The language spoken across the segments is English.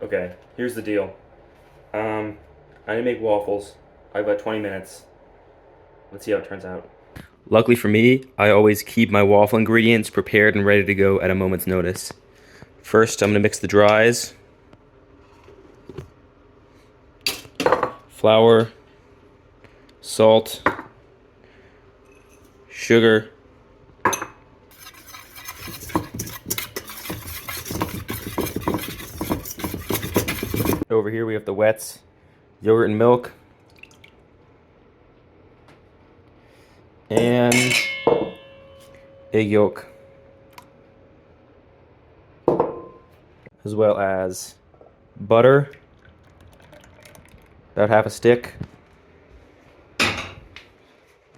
Okay, here's the deal. I need to make waffles. I have about 20 minutes. Let's see how it turns out. Luckily for me, I always keep my waffle ingredients prepared and ready to go at a moment's notice. First, I'm gonna mix the dries. Flour, salt, sugar, over here we have the wets, yogurt and milk, and egg yolk, as well as butter, about half a stick,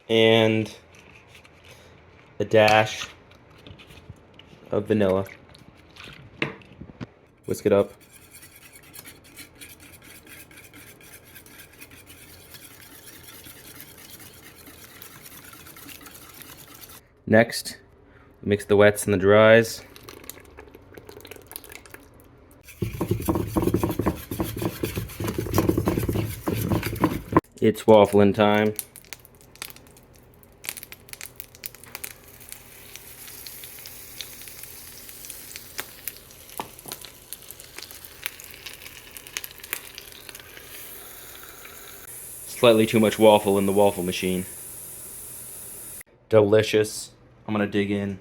and a dash of vanilla. Whisk it up. Next, mix the wets and the dries. It's waffling time. Slightly too much waffle in the waffle machine. Delicious. I'm gonna dig in.